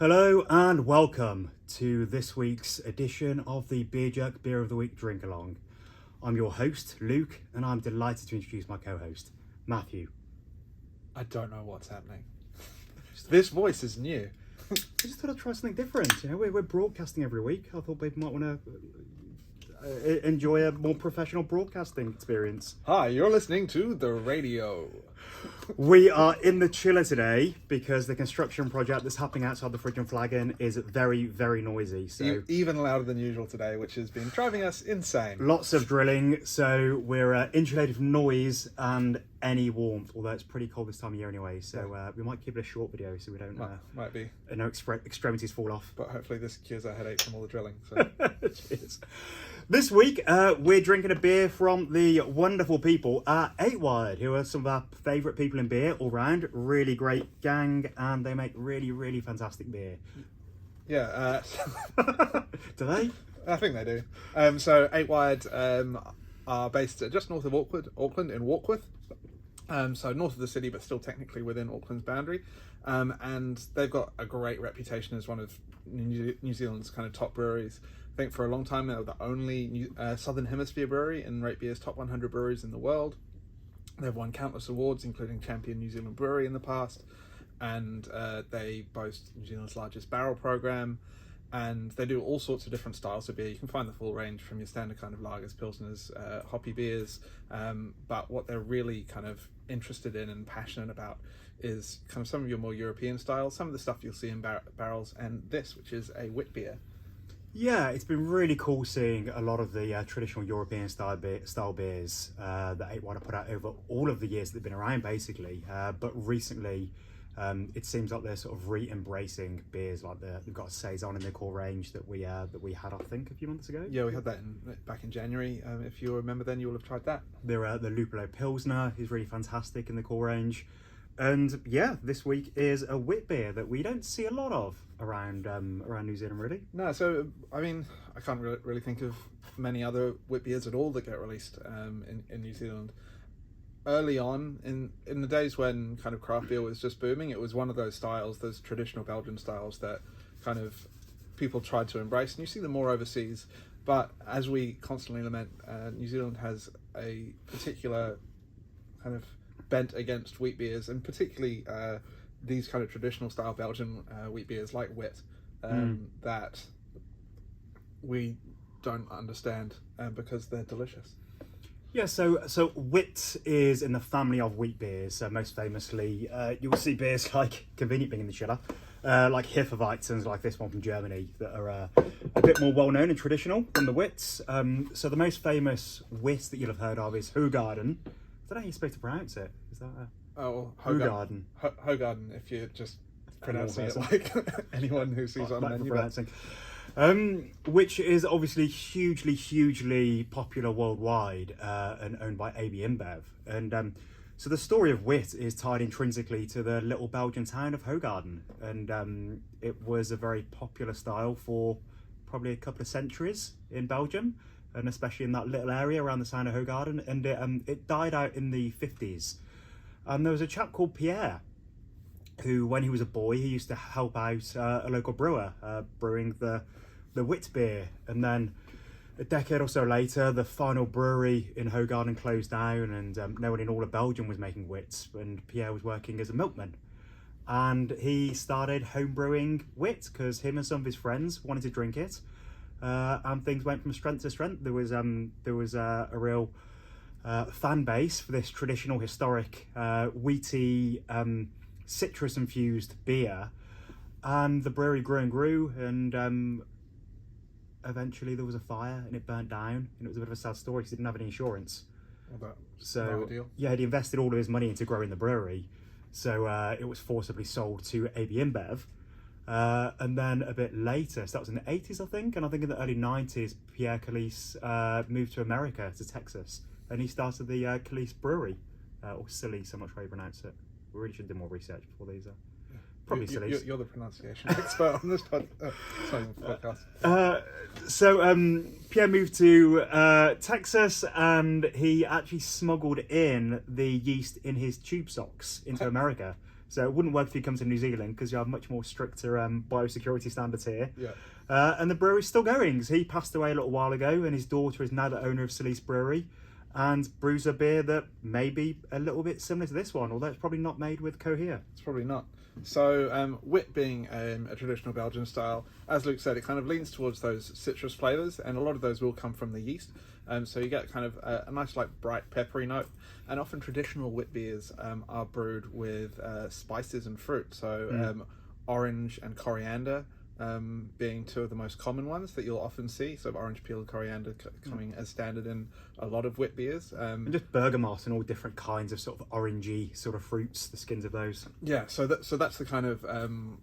Hello and welcome to this week's edition of the Beer Jerk Beer of the Week Drink Along. I'm your host, Luke, and I'm delighted to introduce my co-host, Matthew. I don't know what's happening. This voice is new. I just thought I'd try something different. You know, we're broadcasting every week. I thought people might want to enjoy a more professional broadcasting experience. Hi, you're listening to the radio. We are in the chiller today because the construction project that's happening outside the Fridge and Flagon is very, very noisy. So Even louder than usual today, which has been driving us insane. lots of drilling, so we're insulated from noise and any warmth, although it's pretty cold this time of year anyway, so we might keep it a short video so we don't Might be. no extremities fall off. But hopefully this cures our headache from all the drilling. So. Cheers. This week we're drinking a beer from the wonderful people at Wired, who are some of our favourite people in beer all round. Really great gang, and they make really, really fantastic beer. Yeah. Do they? I think they do. So 8 Wired are based just north of Auckland in Warkwork. So north of the city, but still technically within Auckland's boundary. And they've got a great reputation as one of New Zealand's kind of top breweries. I think for a long time they were the only Southern Hemisphere brewery in Witbiers' top 100 breweries in the world. They've won countless awards, including Champion New Zealand Brewery in the past. And they boast New Zealand's largest barrel program. And they do all sorts of different styles of beer. You can find the full range from your standard kind of lagers, pilsners, hoppy beers. But what they're really kind of interested in and passionate about is kind of some of your more European styles, some of the stuff you'll see in barrels, and this, which is a wit beer. Yeah, it's been really cool seeing a lot of the traditional European style beers that 8 Wired have put out over all of the years that they've been around, basically. But recently, it seems like they're sort of re-embracing beers like they've got a saison in their core range that we had, I think, a few months ago. Yeah, we had that back in January. If you remember, then you will have tried that. The Lupolo Pilsner is really fantastic in the core range. And yeah, this week is a wit beer that we don't see a lot of around New Zealand, really. No, so I mean, I can't really think of many other wit beers at all that get released in New Zealand. Early on, in the days when kind of craft beer was just booming, it was one of those styles, those traditional Belgian styles that kind of people tried to embrace, and you see them more overseas. But as we constantly lament, New Zealand has a particular kind of bent against wheat beers, and particularly these kind of traditional style Belgian wheat beers like Wit that we don't understand because they're delicious. Yeah, so Wit is in the family of wheat beers. So most famously, you will see beers like convenient being in the chiller, like Hefeweizens, like this one from Germany, that are a bit more well known and traditional than the Wits. So the most famous Wit that you'll have heard of is Hoegaarden. I don't know how you're supposed to pronounce it. Is that Hoegaarden? Hoegaarden, if you're just pronouncing it like anyone who sees on the menu. Which is obviously hugely popular worldwide and owned by AB InBev. And so the story of Wit is tied intrinsically to the little Belgian town of Hoegaarden. And it was a very popular style for probably a couple of centuries in Belgium, and especially in that little area around the town of Hoegaarden. And it died out in the 50s. And there was a chap called Pierre, who, when he was a boy, he used to help out a local brewer brewing the Wit beer. And then a decade or so later, the final brewery in Hoegaarden closed down, and no one in all of Belgium was making Wits, and Pierre was working as a milkman. And he started home brewing Wit because him and some of his friends wanted to drink it, and things went from strength to strength. There was a real fan base for this traditional, historic, wheaty, citrus-infused beer, and the brewery grew and grew, and eventually there was a fire and it burnt down, and it was a bit of a sad story because he didn't have any insurance. Well, so ideal. Yeah, he'd invested all of his money into growing the brewery, so it was forcibly sold to AB InBev. And then a bit later, so that was in the 80s, I think, and I think in the early 90s, Pierre Celis moved to America, to Texas, and he started the Celis Brewery, or Celis, I'm not sure how you pronounce it. We really should do more research before these. Probably Celis. You're the pronunciation expert on this podcast. So Pierre moved to Texas, and he actually smuggled in the yeast in his tube socks into America. So it wouldn't work if you come to New Zealand because you have much more stricter biosecurity standards here. Yeah. And the brewery's still going. So he passed away a little while ago, and his daughter is now the owner of Celis Brewery and brews a beer that may be a little bit similar to this one, although it's probably not made with Kohia. It's probably not. So wit being a traditional Belgian style, as Luke said, it kind of leans towards those citrus flavours, and a lot of those will come from the yeast. So you get kind of a nice like bright peppery note, and often traditional wit beers are brewed with spices and fruit. So orange and coriander being two of the most common ones that you'll often see. So orange peel and coriander coming as standard in a lot of wit beers. And just bergamot and all different kinds of sort of orangey sort of fruits, the skins of those. Yeah, so that's the kind of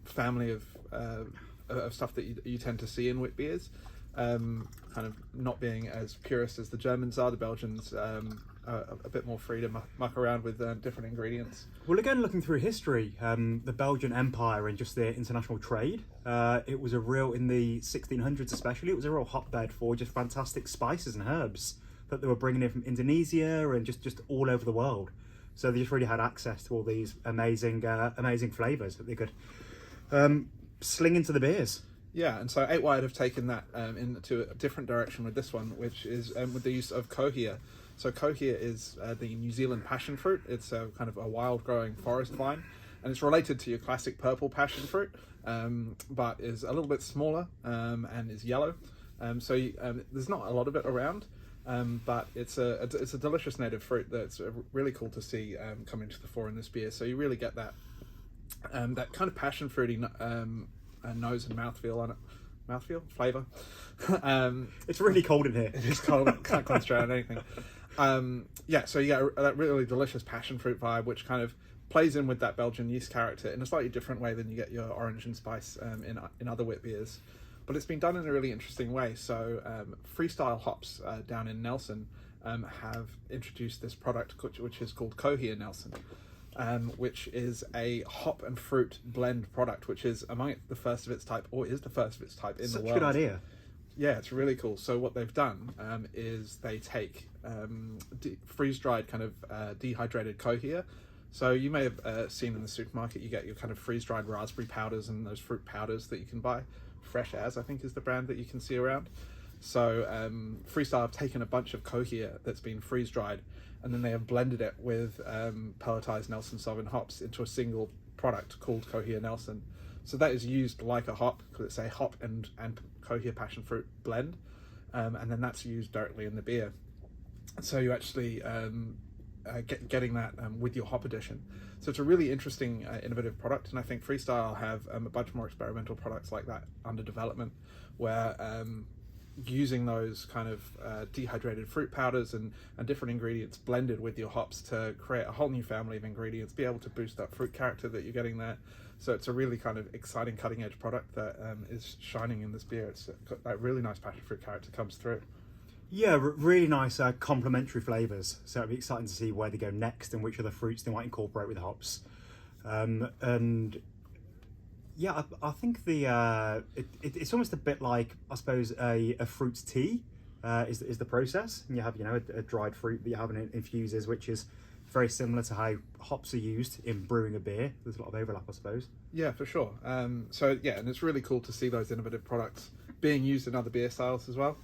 family of stuff that you tend to see in wit beers. Kind of not being as purist as the Germans are, the Belgians a bit more free to muck around with different ingredients. Well, again, looking through history, the Belgian Empire and just their international trade, it was a real, in the 1600s especially, it was a real hotbed for just fantastic spices and herbs that they were bringing in from Indonesia and just all over the world. So they just really had access to all these amazing flavours that they could sling into the beers. Yeah, and so 8 Wired have taken that into a different direction with this one, which is with the use of Kohia. So Kohia is the New Zealand passion fruit. It's a kind of a wild growing forest vine, and it's related to your classic purple passion fruit, but is a little bit smaller and is yellow. There's not a lot of it around, but it's a delicious native fruit that's really cool to see come into the fore in this beer. So you really get that that kind of passion fruity nose and mouthfeel on it. Mouthfeel? Flavour. It's really cold in here. It is cold. Can't concentrate on anything. So you get that really delicious passion fruit vibe, which kind of plays in with that Belgian yeast character in a slightly different way than you get your orange and spice in other wit beers. But it's been done in a really interesting way. So Freestyle Hops down in Nelson have introduced this product which is called Kohia Nelson. Which is a hop and fruit blend product, which is among the first of its type, or is the first of its type in the world. Such a good idea. Yeah, it's really cool. So what they've done is they take freeze-dried kind of dehydrated Kohia. So you may have seen in the supermarket, you get your kind of freeze-dried raspberry powders and those fruit powders that you can buy. Fresh As, I think, is the brand that you can see around. So Freestyle have taken a bunch of Kohia that's been freeze-dried, and then they have blended it with pelletized Nelson Sauvin hops into a single product called Kohia Nelson. So that is used like a hop, because it's a hop and Kohia passion fruit blend, and then that's used directly in the beer. So you actually getting that with your hop addition. So it's a really interesting, innovative product, and I think Freestyle have a bunch more experimental products like that under development, where using those kind of dehydrated fruit powders and different ingredients blended with your hops to create a whole new family of ingredients, be able to boost that fruit character that you're getting there. So it's a really kind of exciting cutting edge product that is shining in this beer. It's got that really nice passion fruit character comes through. Yeah, really nice complementary flavours. So it'll be exciting to see where they go next and which other fruits they might incorporate with hops. And yeah, I think it's almost a bit like, I suppose, a fruit tea is the process. And you have, a dried fruit that you have in infuses, which is very similar to how hops are used in brewing a beer. There's a lot of overlap, I suppose. Yeah, for sure. And it's really cool to see those innovative products being used in other beer styles as well.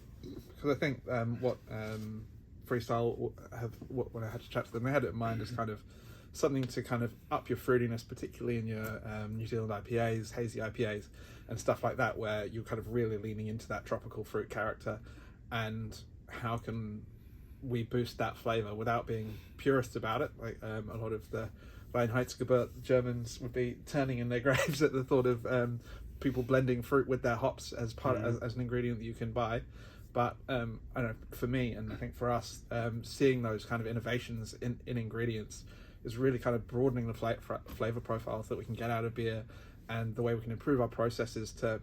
Because I think what Freestyle when I had to chat to them, they had it in mind as kind of something to kind of up your fruitiness, particularly in your New Zealand IPAs, hazy IPAs, and stuff like that, where you're kind of really leaning into that tropical fruit character. And how can we boost that flavour without being purist about it? Like a lot of the Reinheitsgebot Germans would be turning in their graves at the thought of people blending fruit with their hops as part as an ingredient that you can buy. But I don't know, for me, and I think for us, seeing those kind of innovations in ingredients is really kind of broadening the flavor profiles that we can get out of beer, and the way we can improve our processes to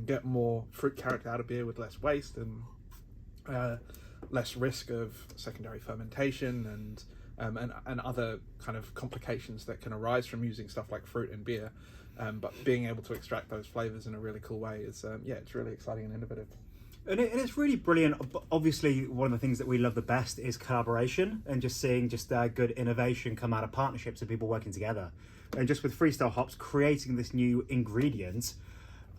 get more fruit character out of beer with less waste and less risk of secondary fermentation and other kind of complications that can arise from using stuff like fruit in beer. But being able to extract those flavors in a really cool way is it's really exciting and innovative. And it's really brilliant. Obviously, one of the things that we love the best is collaboration and just seeing good innovation come out of partnerships and people working together. And just with Freestyle Hops creating this new ingredient,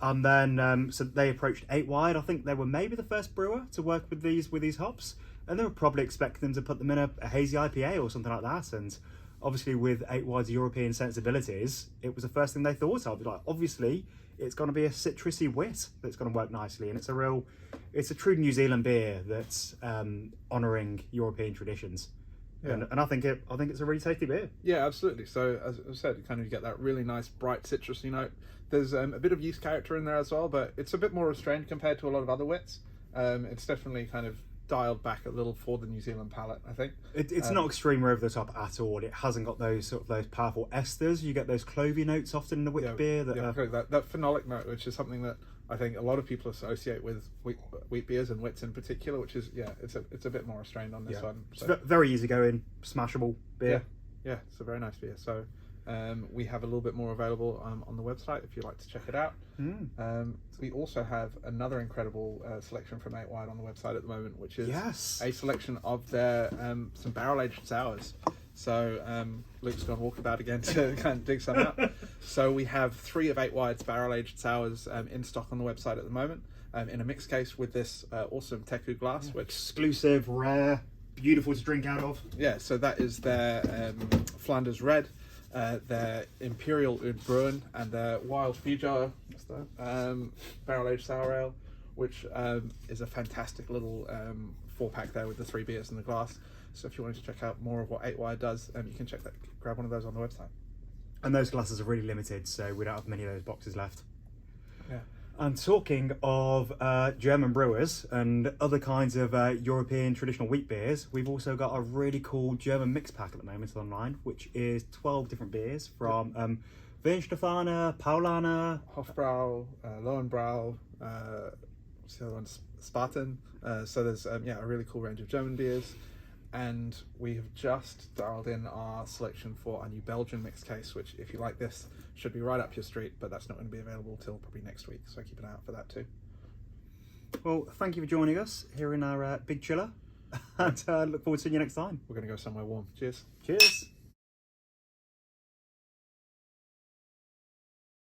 and then so they approached 8 Wide. I think they were maybe the first brewer to work with these hops, and they were probably expecting them to put them in a hazy IPA or something like that. And obviously, with 8 Wide's European sensibilities, it was the first thing they thought of. Like, obviously, it's going to be a citrussy wit that's going to work nicely, and it's a true New Zealand beer that's honouring European traditions. Yeah. And I think it's a really tasty beer. Yeah, absolutely. So as I said, kind of you get that really nice bright citrusy note. There's a bit of yeast character in there as well, but it's a bit more restrained compared to a lot of other wits. It's definitely kind of dialed back a little for the New Zealand palate, I think. It's not extreme or over the top at all. It hasn't got those powerful esters. You get those clovey notes often in the wit beer. That phenolic note, which is something that I think a lot of people associate with wheat beers and wits in particular, which is it's a bit more restrained on this one. So. It's very easygoing, smashable beer. Yeah, it's a very nice beer. So we have a little bit more available on the website if you'd like to check it out. We also have another incredible selection from 8 Wide on the website at the moment, which is a selection of their some barrel-aged sours. So Luke's gone walkabout again to kind of dig some out. So we have 3 of 8 Wide's barrel-aged sours in stock on the website at the moment, in a mixed case with this awesome Teku glass, which exclusive, rare, beautiful to drink out of. Yeah, so that is their Flanders Red, their Imperial Oud Bruin, and their Wild Fujar barrel-aged sour ale, which is a fantastic little 4-pack there with the 3 beers in the glass. So if you wanted to check out more of what 8 Wide does, you can grab one of those on the website. And those glasses are really limited, so we don't have many of those boxes left. Yeah. And talking of German brewers and other kinds of European traditional wheat beers, we've also got a really cool German mix pack at the moment online, which is 12 different beers from Weihenstephaner, Paulaner, Hofbrau, Lohenbrau, what's the other one? Spaten. So there's a really cool range of German beers. And we have just dialed in our selection for our new Belgian mixed case, which, if you like this, should be right up your street, but that's not going to be available till probably next week, so keep an eye out for that too. Well, thank you for joining us here in our big chiller, and look forward to seeing you next time. We're going to go somewhere warm. Cheers. Cheers.